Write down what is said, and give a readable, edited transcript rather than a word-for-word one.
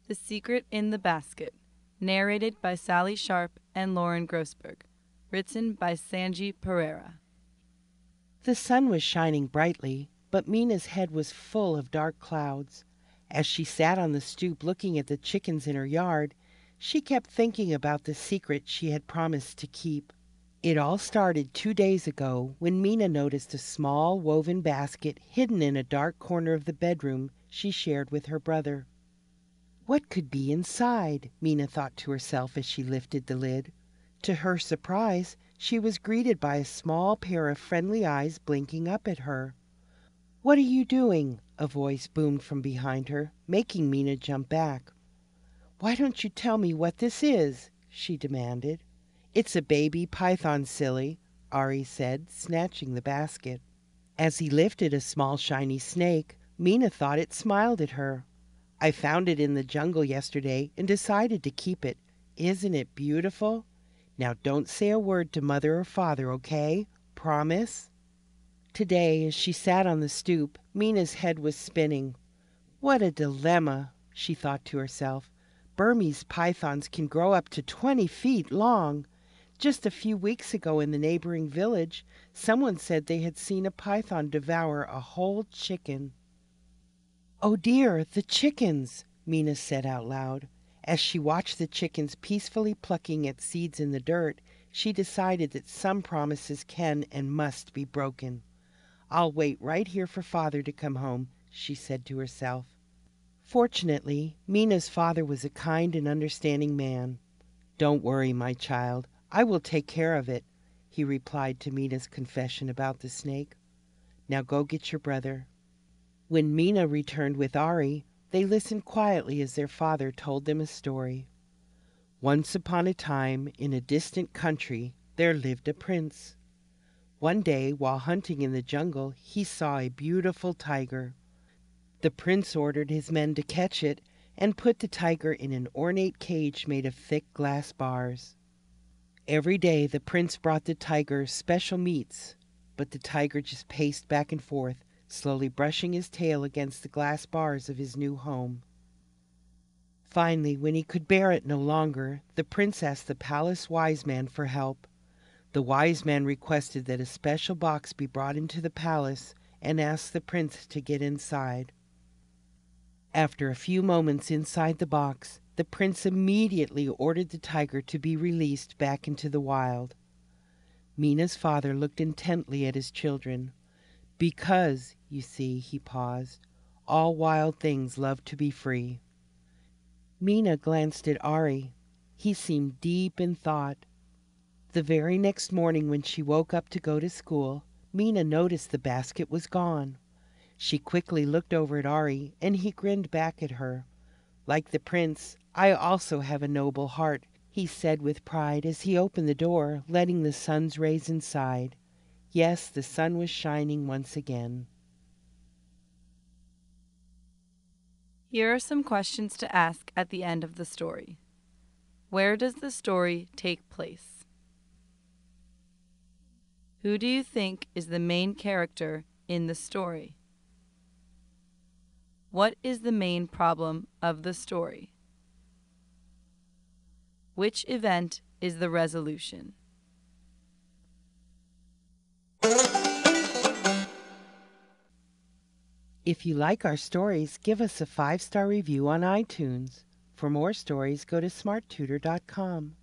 The Secret in the Basket, narrated by Sally Sharp and Lauren Grossberg, written by Sanji Pereira. The sun was shining brightly, but Mina's head was full of dark clouds. As she sat on the stoop looking at the chickens in her yard, she kept thinking about the secret she had promised to keep. It all started 2 days ago when Mina noticed a small woven basket hidden in a dark corner of the bedroom she shared with her brother. What could be inside? Mina thought to herself as she lifted the lid. To her surprise, she was greeted by a small pair of friendly eyes blinking up at her. "What are you doing?" a voice boomed from behind her, making Mina jump back. "Why don't you tell me what this is?" she demanded. "It's a baby python, silly," Ari said, snatching the basket. As he lifted a small shiny snake, Mina thought it smiled at her. "I found it in the jungle yesterday and decided to keep it. Isn't it beautiful? Now don't say a word to mother or father, okay? Promise?" Today, as she sat on the stoop, Mina's head was spinning. "What a dilemma," she thought to herself. "Burmese pythons can grow up to 20 feet long. Just a few weeks ago in the neighboring village, someone said they had seen a python devour a whole chicken." "Oh dear, the chickens," Mina said out loud. As she watched the chickens peacefully plucking at seeds in the dirt, she decided that some promises can and must be broken. "I'll wait right here for father to come home," she said to herself. Fortunately, Mina's father was a kind and understanding man. "Don't worry, my child. I will take care of it," he replied to Mina's confession about the snake. "Now go get your brother." When Mina returned with Ari, they listened quietly as their father told them a story. Once upon a time, in a distant country, there lived a prince. One day, while hunting in the jungle, he saw a beautiful tiger. The prince ordered his men to catch it and put the tiger in an ornate cage made of thick glass bars. Every day the prince brought the tiger special meats, but the tiger just paced back and forth, slowly brushing his tail against the glass bars of his new home. Finally, when he could bear it no longer, the prince asked the palace wise man for help. The wise man requested that a special box be brought into the palace and asked the prince to get inside. After a few moments inside the box, the prince immediately ordered the tiger to be released back into the wild. Mina's father looked intently at his children. "Because, you see," he paused, "all wild things love to be free." Mina glanced at Ari. He seemed deep in thought. The very next morning when she woke up to go to school, Mina noticed the basket was gone. She quickly looked over at Ari, and he grinned back at her. "Like the prince, I also have a noble heart," he said with pride as he opened the door, letting the sun's rays inside. Yes, the sun was shining once again. Here are some questions to ask at the end of the story. Where does the story take place? Who do you think is the main character in the story? What is the main problem of the story? Which event is the resolution? If you like our stories, give us a 5-star review on iTunes. For more stories, go to smarttutor.com.